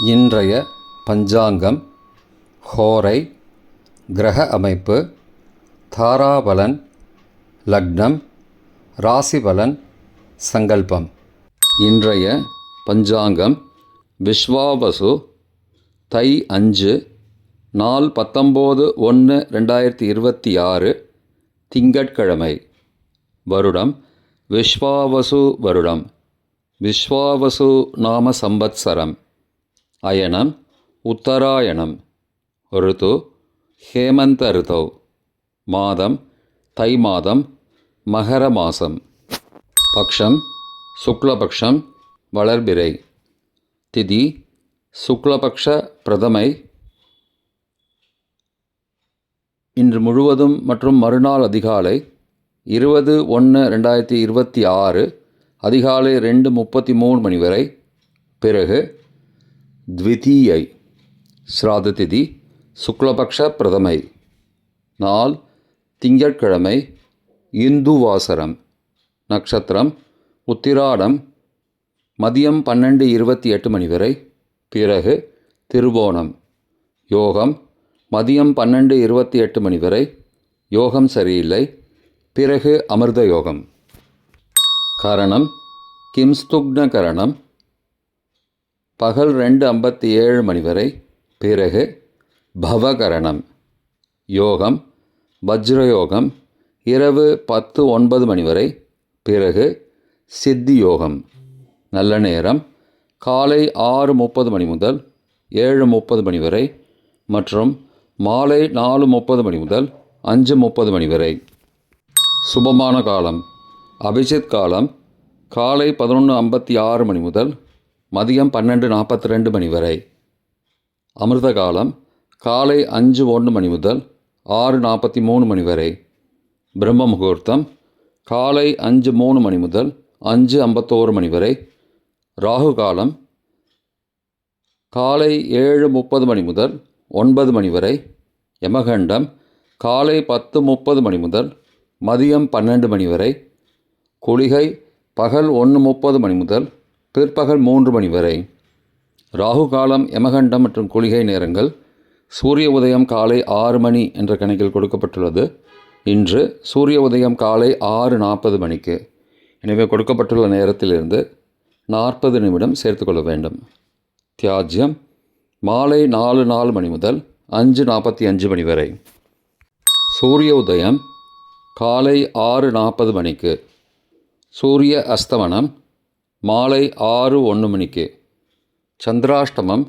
இன்றைய பஞ்சாங்கம், ஹோரை, கிரக அமைப்பு, தாராபலன், லக்னம், ராசிபலன், சங்கல்பம். இன்றைய பஞ்சாங்கம் விஸ்வாவசு, தை 5, நாள் 19/1/2026, திங்கட்கிழமை. வருடம் விஸ்வாவசு வருடம். விஸ்வாவசு நாம சம்பத்சரம். அயனம் உத்தராயணம். ருது ஹேமந்த ருதௌ. மாதம் தை மாதம், மகர மாதம். பக்ஷம் சுக்லபக்ஷம், வளர்பிறை. திதி சுக்லபக்ஷ பிரதமை. இன்று முழுவதும் மற்றும் மறுநாள் அதிகாலை 20/1/2026 அதிகாலை 2:33 மணி வரை. பிறகு த்விதீயை. ஸ்ராத திதி சுக்லபக்ஷ பிரதமை. நாள் திங்கட்கிழமை. இந்துவாசரம். நட்சத்திரம் உத்திராடம். மதியம் 12:28 மணி வரை. பிறகு திருவோணம். யோகம் மதியம் 12:28 மணி வரை. யோகம் சரியில்லை. பிறகு அமிர்த யோகம். கரணம் கிம்ஸ்துக்ன கரணம். பகல் 2:57 மணி வரை. பிறகு பவகரணம். யோகம் வஜ்ரயோகம் இரவு 10:09 மணி வரை. பிறகு சித்தி யோகம். நல்ல நேரம் காலை 6:30 மணி முதல் 7:30 மணி வரை மற்றும் மாலை 4:30 மணி முதல் 5:30 மணி வரை. சுபமான காலம் அபிஜித் காலம் காலை 11:56 மணி முதல் மதியம் 12:42 மணி வரை. அமிர்த காலம் காலை 5:01 மணி முதல் 6:43 மணி வரை. பிரம்ம முகூர்த்தம் காலை 5:03 மணி முதல் 5:51 மணி வரை. ராகு காலம் காலை 7:30 மணி முதல் 9 மணி வரை. யமகண்டம் காலை 10:30 மணி முதல் மதியம் 12 மணி வரை. குளிகை பகல் 1:30 மணி முதல் பிற்பகல் 3 மணி வரை. ராகு காலம், யமகண்டம் மற்றும் குளிகை நேரங்கள் சூரிய உதயம் காலை 6 மணி என்ற கணக்கில் கொடுக்கப்பட்டுள்ளது. இன்று சூரிய உதயம் காலை 6:40 மணிக்கு. எனவே கொடுக்கப்பட்டுள்ள நேரத்திலிருந்து 40 நிமிடம் சேர்த்துக்கொள்ள வேண்டும். தியாஜ்யம் மாலை 4:04 மணி முதல் 5:45 மணி வரை. சூரிய உதயம் காலை 6:40 மணிக்கு. சூரிய அஸ்தமனம் மாலை 6:01 மணிக்கு. சந்திராஷ்டமம்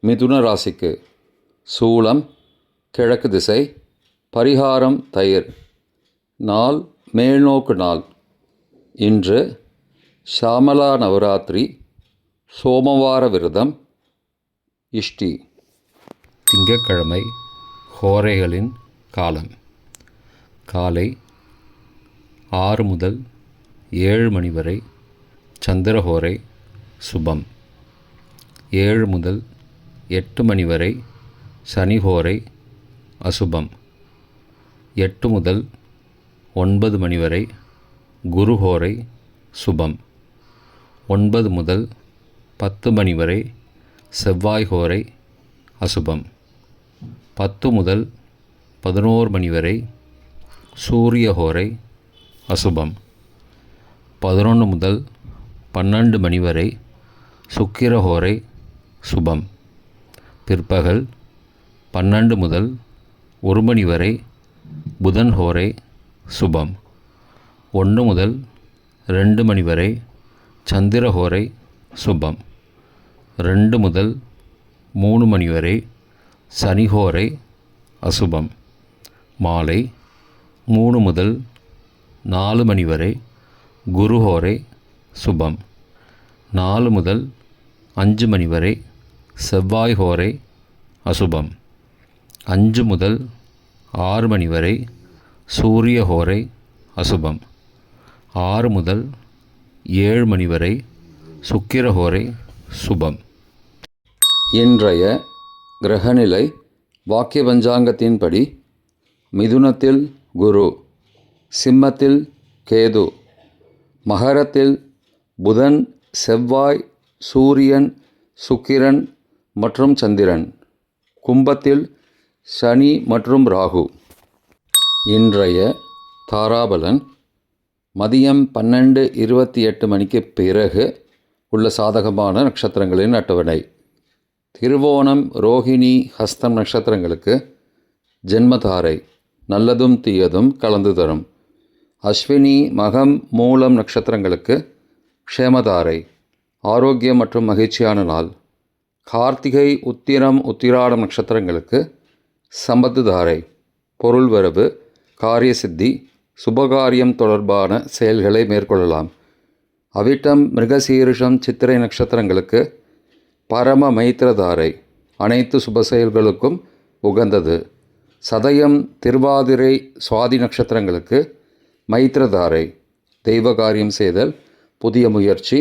மிதுன ராசிக்கு. சூலம் கிழக்கு திசை. பரிகாரம் தயிர். நாள் மேல்நோக்கு நாள். இன்று ஷாமலா நவராத்திரி, சோமவார விரதம், இஷ்டி. திங்கட்கிழமை ஹோரைகளின் காலம். காலை 6 முதல் 7 மணி வரை சந்திரஹோரை சுபம். 7 முதல் 8 மணி வரை சனிஹோரை அசுபம். 8 முதல் 9 மணி வரை குருஹோரை சுபம். 9 முதல் 10 மணி வரை செவ்வாய் ஹோரை அசுபம். 10 முதல் 11 மணி வரை சூரிய ஹோரை அசுபம். 11 முதல் 12 மணி வரை சுக்கிரஹோரை சுபம். பிற்பகல் 12 முதல் 1 மணி வரை புதன் ஹோரை சுபம். 1 முதல் 2 மணி வரை சந்திரஹோரை சுபம். 2 முதல் 3 மணி வரை சனிஹோரை அசுபம். மாலை 3 முதல் 4 மணி வரை குருஹோரை சுபம். 4 முதல் 5 மணி வரை செவ்வாய் ஹோரை அசுபம். 5 முதல் 6 மணி வரை சூரிய ஹோரை அசுபம். 6 முதல் 7 மணி வரை சுக்கிர ஹோரை சுபம். இன்றைய கிரகநிலை வாக்கிய பஞ்சாங்கத்தின்படி மிதுனத்தில் குரு, சிம்மத்தில் கேது, மகரத்தில் புதன், செவ்வாய், சூரியன், சுக்கிரன், மற்றும் சந்திரன். கும்பத்தில் சனி மற்றும் ராகு. இன்றைய தாராபலன் மதியம் 12:28 மணிக்கு பிறகு உள்ள சாதகமான நட்சத்திரங்களின் அட்டவணை. திருவோணம், ரோகிணி, ஹஸ்தம் நட்சத்திரங்களுக்கு ஜென்மதாரை, நல்லதும் தீயதும் கலந்து தரும். அஸ்வினி, மகம், மூலம் நட்சத்திரங்களுக்கு க்ஷேமதாரை, ஆரோக்கியம் மற்றும் மகிழ்ச்சியான நாள். கார்த்திகை, உத்திரம், உத்திராடம் நட்சத்திரங்களுக்கு சம்பத்துதாரை, பொருள் வரவு, காரிய சித்தி, சுபகாரியம் தொடர்பான செயல்களை மேற்கொள்ளலாம். அவிட்டம், மிருகசீரிஷம், சித்திரை நட்சத்திரங்களுக்கு பரம மைத்திரதாரை, அனைத்து சுப செயல்களுக்கும் உகந்தது. சதயம், திருவாதிரை, சுவாதி நட்சத்திரங்களுக்கு மைத்திரதாரை, தெய்வ காரியம் செய்தல், புதிய முயற்சி,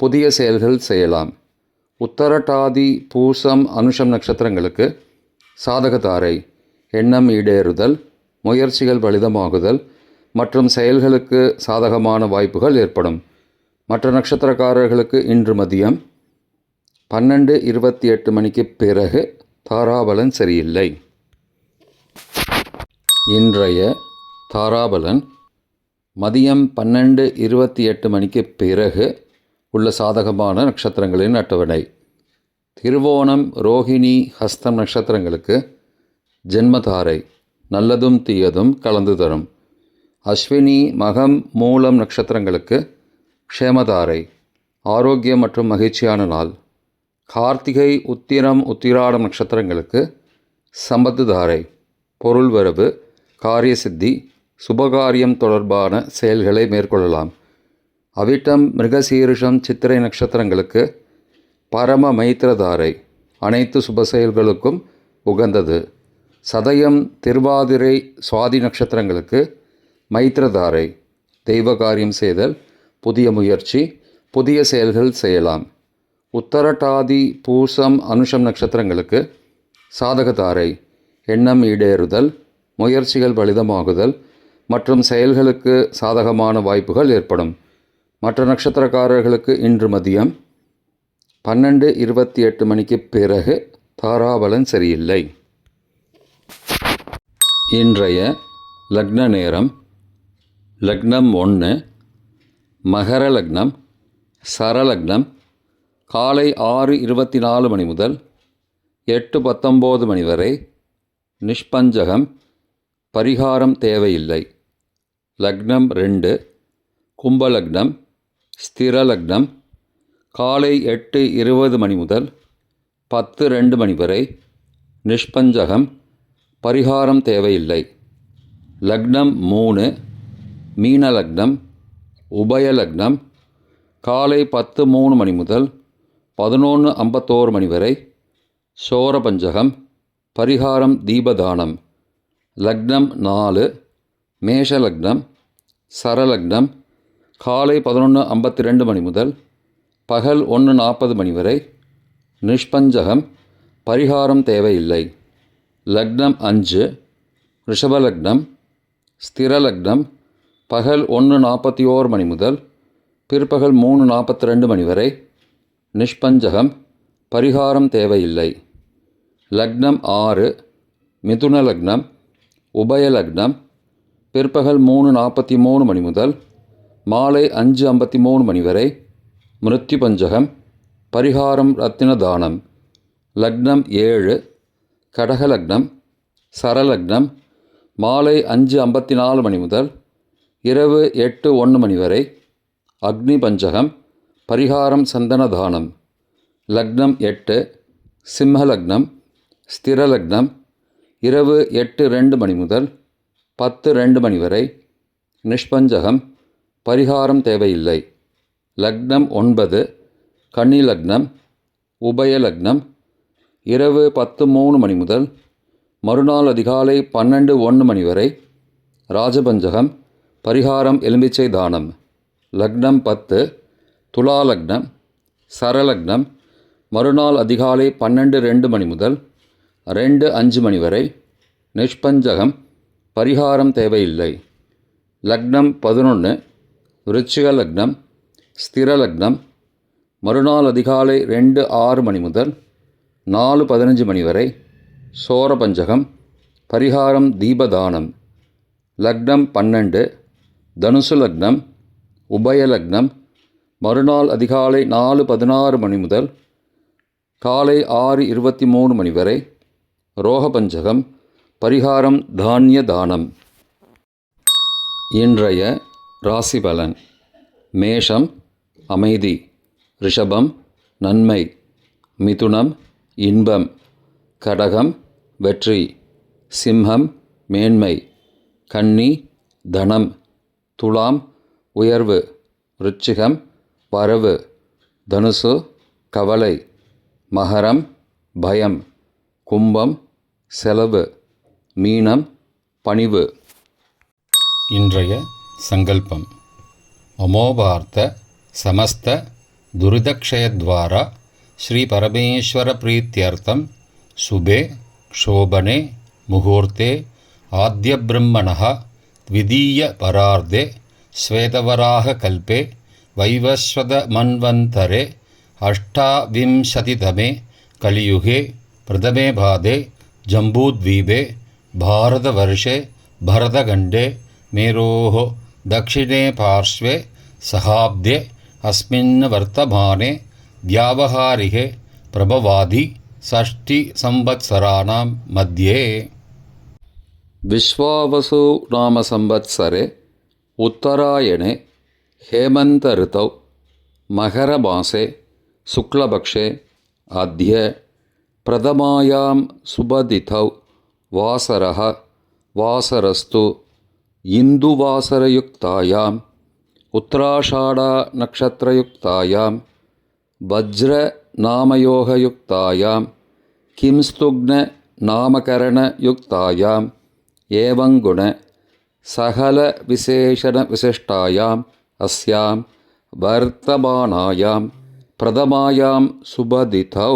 புதிய செயல்கள் செய்யலாம். உத்தரட்டாதி, பூசம், அனுஷம் நட்சத்திரங்களுக்கு சாதகதாரை, எண்ணம் ஈடேறுதல், முயற்சிகள் பலிதமாகுதல் மற்றும் செயல்களுக்கு சாதகமான வாய்ப்புகள் ஏற்படும். மற்ற நட்சத்திரக்காரர்களுக்கு இன்று மதியம் 12:28 மணிக்கு பிறகு தாராபலன் சரியில்லை. இன்றைய தாராபலன் மதியம் 12:28 மணிக்கு பிறகு உள்ள சாதகமான நட்சத்திரங்களின் அட்டவணை. திருவோணம், ரோகிணி, ஹஸ்தம் நட்சத்திரங்களுக்கு ஜென்மதாரை, நல்லதும் தீயதும் கலந்து தரும். அஸ்வினி, மகம், மூலம் நட்சத்திரங்களுக்கு க்ஷேமதாரை, ஆரோக்கியம் மற்றும் மகிழ்ச்சியான நாள். கார்த்திகை, உத்திரம், உத்திராடம் நட்சத்திரங்களுக்கு சம்பத்துதாரை, பொருள் வரவு, காரிய சித்தி, சுபகாரியம் தொடர்பான செயல்களை மேற்கொள்ளலாம். அவிட்டம், மிருகசீரிஷம், சித்திரை நட்சத்திரங்களுக்கு பரம மைத்திரதாரை, அனைத்து சுப செயல்களுக்கும் உகந்தது. சதயம், திருவாதிரை, சுவாதி நட்சத்திரங்களுக்கு மைத்திரதாரை, தெய்வ காரியம் செய்தல், புதிய முயற்சி, புதிய செயல்கள் செய்யலாம். உத்தரட்டாதி, பூசம், அனுஷம் நட்சத்திரங்களுக்கு சாதகதாரை, எண்ணம் ஈடேறுதல், முயற்சிகள் பலிதமாகுதல் மற்றும் செயல்களுக்கு சாதகமான வாய்ப்புகள் ஏற்படும். மற்ற நட்சத்திரக்காரர்களுக்கு இன்று மதியம் 12:28 மணிக்கு பிறகு தாராபலன் சரியில்லை. இன்றைய லக்ன நேரம் லக்னம் 1, மகர லக்னம், சரலக்னம் காலை 6:24 மணி முதல் 8:19 மணி வரை. நிஷ்பஞ்சகம், பரிகாரம் தேவையில்லை. லக்னம் 2, கும்பலக்னம், ஸ்திரலக்னம் காலை 8:20 மணி முதல் 10:02 மணி வரை. நிஷ்பஞ்சகம், பரிகாரம் தேவையில்லை. லக்னம் 3, மீனலக்னம், உபயலக்னம் காலை 10:03 மணி முதல் 11:51 மணி வரை. சோரபஞ்சகம், பரிகாரம் தீபதானம். லக்னம் 4, மேஷலக்னம், சரலக்னம் காலை 11:52 மணி முதல் பகல் 1:40 மணி வரை. நிஷ்பஞ்சகம், பரிகாரம் தேவையில்லை. லக்னம் 5, ரிஷபலக்னம், ஸ்திரலக்னம் பகல் 1:41 மணி முதல் பிற்பகல் 3:42 மணி வரை. நிஷ்பஞ்சகம், பரிகாரம் தேவையில்லை. லக்னம் 6, மிதுன லக்னம், உபயலக்னம் பிற்பகல் 3:43 மணி முதல் மாலை 5:53 மணி வரை. மிருத்யு பஞ்சகம், பரிகாரம் ரத்தின தானம். லக்னம் 7, கடகலக்னம், சரலக்னம் மாலை 5:54 மணி முதல் இரவு 8:01 மணி வரை. அக்னி பஞ்சகம், பரிகாரம் சந்தன தானம். லக்னம் 8, சிம்மலக்னம், ஸ்திரலக்னம் இரவு 8:02 மணி முதல் 10:02 மணி வரை. நிஷ்பஞ்சகம், பரிகாரம் தேவையில்லை. லக்னம் 9, கன்னி லக்னம், உபயலக்னம் இரவு 10:03 மணி முதல் மறுநாள் அதிகாலை 12:01 மணி வரை. ராஜபஞ்சகம், பரிகாரம் எலும்பிச்சை தானம். லக்னம் 10, துலா லக்னம், சரலக்னம் மறுநாள் அதிகாலை 12:02 மணி முதல் 2:05 மணி வரை. நிஷ்பஞ்சகம், பரிகாரம் தேவையில்லை. லக்னம் 11, விருச்சிக லக்னம், ஸ்திரலக்னம் மறுநாள் அதிகாலை 2:06 மணி முதல் 4:15 மணி வரை சோரபஞ்சகம். பரிகாரம் தீபதானம். லக்னம் 12, தனுசு லக்னம், உபய லக்னம். மறுநாள் அதிகாலை 4:16 மணி முதல் காலை 6:23 மணி வரை ரோகபஞ்சகம். பரிகாரம் தானிய தானம். இன்றைய ராசி பலன். மேஷம் அமைதி, ரிஷபம் நன்மை, மிதுனம் இன்பம், கடகம் வெற்றி, சிம்மம் மேன்மை, கன்னி தனம், துலாம் உயர்வு, விருச்சிகம் வரவு, தனுசு கவலை, மகரம் பயம், கும்பம் செலவு, மீனம் பணிவு. இன்றைய சங்கல்பம். மமோபார்த்த சமஸ்த துரிதக்ஷயத்வாரா ஸ்ரீ பரமேஸ்வர பிரீத்தியர்த்தம் சுபே க்ஷோபனே முகூர்த்தே ஆத்ய பிரம்மணः த்விதீய பரார்த்தே ஸ்வேதவராக கல்பே வைவஸ்வத மன்வந்தரே அஷ்டாவிம்சதிதமே கலியுகே பிரதமே பாதே ஜம்பூத்வீபே பாரதவர்ஷே பரதகண்டே மேரோः दक्षिणे पार्श्वे सहाब्दे अस्मिन् वर्तमाने व्यावहारिके प्रभवादि षष्टिसंवत्सराणां मध्ये. विश्वावसु नाम संवत्सरे उत्तरायणे हेमन्त ऋतौ मकरमासे शुक्लपक्षे अद्य प्रथमायां शुभतिथौ वासरः वासरस्तु इन्दुवासरयुक्तायाम् उत्तराषाढा नक्षत्रयुक्तायां वज्रनामयोगयुक्तायां किंस्तुग्ननामकरणयुक्तायाम् एवं गुण सकलविशेषणविशिष्टायाम् अस्यां वर्तमानायां प्रथमायां शुभतिथौ